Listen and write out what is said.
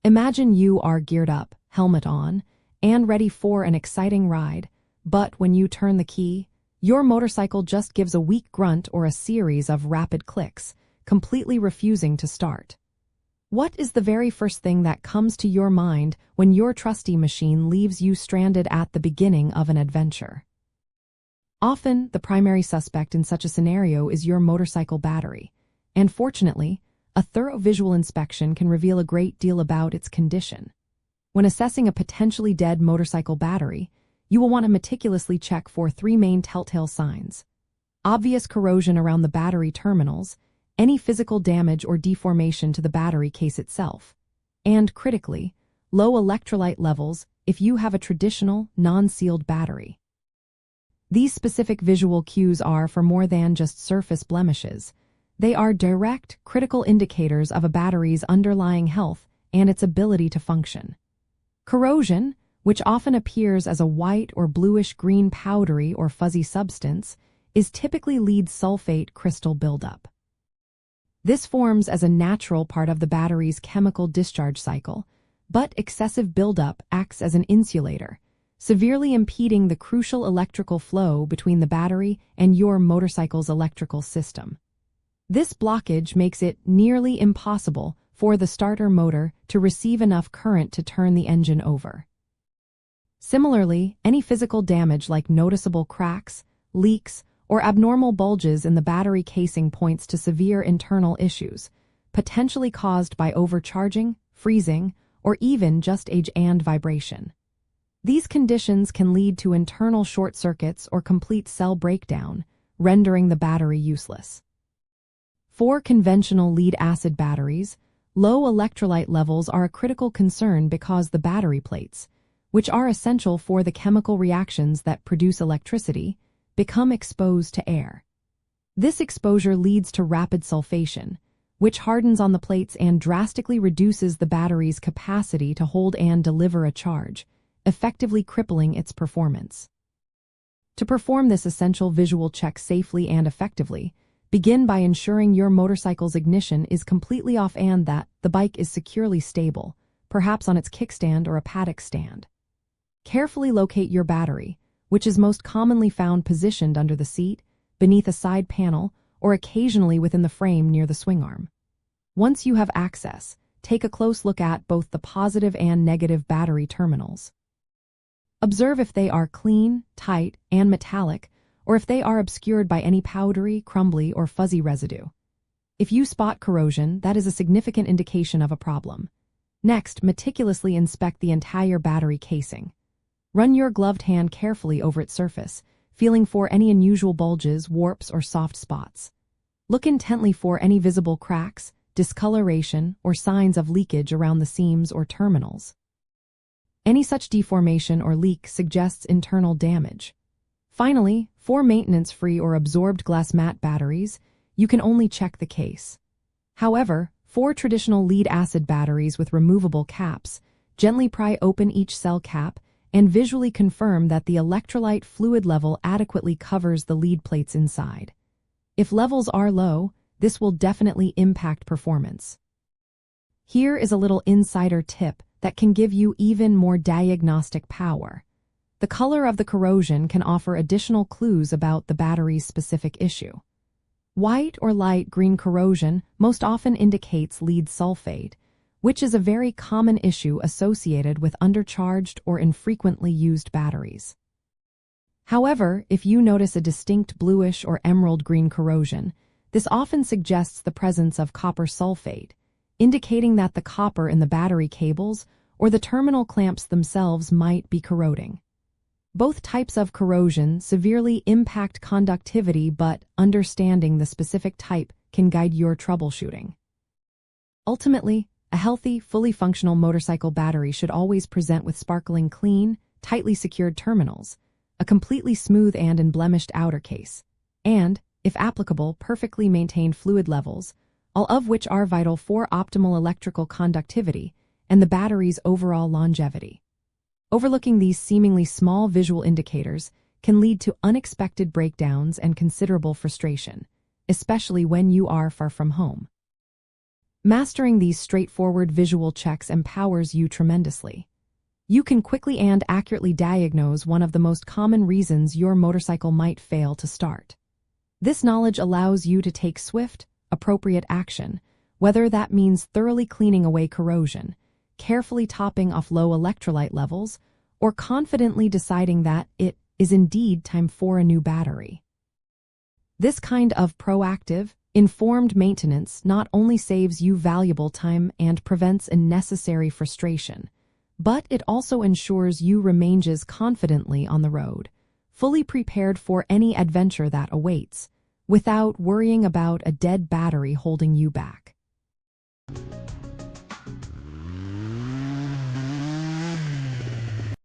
Imagine you are geared up, helmet on, and ready for an exciting ride, but when you turn the key, your motorcycle just gives a weak grunt or a series of rapid clicks, completely refusing to start. What is the very first thing that comes to your mind when your trusty machine leaves you stranded at the beginning of an adventure? Often, the primary suspect in such a scenario is your motorcycle battery, and fortunately, a thorough visual inspection can reveal a great deal about its condition. When assessing a potentially dead motorcycle battery, you will want to meticulously check for three main telltale signs: obvious corrosion around the battery terminals, any physical damage or deformation to the battery case itself, and, critically, low electrolyte levels if you have a traditional, non-sealed battery. These specific visual cues are for more than just surface blemishes. They are direct, critical indicators of a battery's underlying health and its ability to function. Corrosion, which often appears as a white or bluish-green powdery or fuzzy substance, is typically lead sulfate crystal buildup. This forms as a natural part of the battery's chemical discharge cycle, but excessive buildup acts as an insulator, severely impeding the crucial electrical flow between the battery and your motorcycle's electrical system. This blockage makes it nearly impossible for the starter motor to receive enough current to turn the engine over. Similarly, any physical damage like noticeable cracks, leaks, or abnormal bulges in the battery casing points to severe internal issues, potentially caused by overcharging, freezing, or even just age and vibration. These conditions can lead to internal short circuits or complete cell breakdown, rendering the battery useless. For conventional lead-acid batteries, low electrolyte levels are a critical concern because the battery plates, which are essential for the chemical reactions that produce electricity, become exposed to air. This exposure leads to rapid sulfation, which hardens on the plates and drastically reduces the battery's capacity to hold and deliver a charge, effectively crippling its performance. To perform this essential visual check safely and effectively, begin by ensuring your motorcycle's ignition is completely off and that the bike is securely stable, perhaps on its kickstand or a paddock stand. Carefully locate your battery, which is most commonly found positioned under the seat, beneath a side panel, or occasionally within the frame near the swing arm. Once you have access, take a close look at both the positive and negative battery terminals. Observe if they are clean, tight, and metallic, or if they are obscured by any powdery, crumbly, or fuzzy residue. If you spot corrosion, that is a significant indication of a problem. Next, meticulously inspect the entire battery casing. Run your gloved hand carefully over its surface, feeling for any unusual bulges, warps, or soft spots. Look intently for any visible cracks, discoloration, or signs of leakage around the seams or terminals. Any such deformation or leak suggests internal damage. Finally, for maintenance-free or absorbed glass matte batteries, you can only check the case. However, for traditional lead-acid batteries with removable caps, gently pry open each cell cap and visually confirm that the electrolyte fluid level adequately covers the lead plates inside. If levels are low, this will definitely impact performance. Here is a little insider tip that can give you even more diagnostic power. The color of the corrosion can offer additional clues about the battery's specific issue. White or light green corrosion most often indicates lead sulfate, which is a very common issue associated with undercharged or infrequently used batteries. However, if you notice a distinct bluish or emerald green corrosion, this often suggests the presence of copper sulfate, indicating that the copper in the battery cables or the terminal clamps themselves might be corroding. Both types of corrosion severely impact conductivity, but understanding the specific type can guide your troubleshooting. Ultimately, a healthy, fully functional motorcycle battery should always present with sparkling clean, tightly secured terminals, a completely smooth and unblemished outer case, and, if applicable, perfectly maintained fluid levels, all of which are vital for optimal electrical conductivity and the battery's overall longevity. Overlooking these seemingly small visual indicators can lead to unexpected breakdowns and considerable frustration, especially when you are far from home. Mastering these straightforward visual checks empowers you tremendously. You can quickly and accurately diagnose one of the most common reasons your motorcycle might fail to start. This knowledge allows you to take swift, appropriate action, whether that means thoroughly cleaning away corrosion, carefully topping off low electrolyte levels, or confidently deciding that it is indeed time for a new battery. This kind of proactive, informed maintenance not only saves you valuable time and prevents unnecessary frustration, but it also ensures you remains confidently on the road, fully prepared for any adventure that awaits, without worrying about a dead battery holding you back.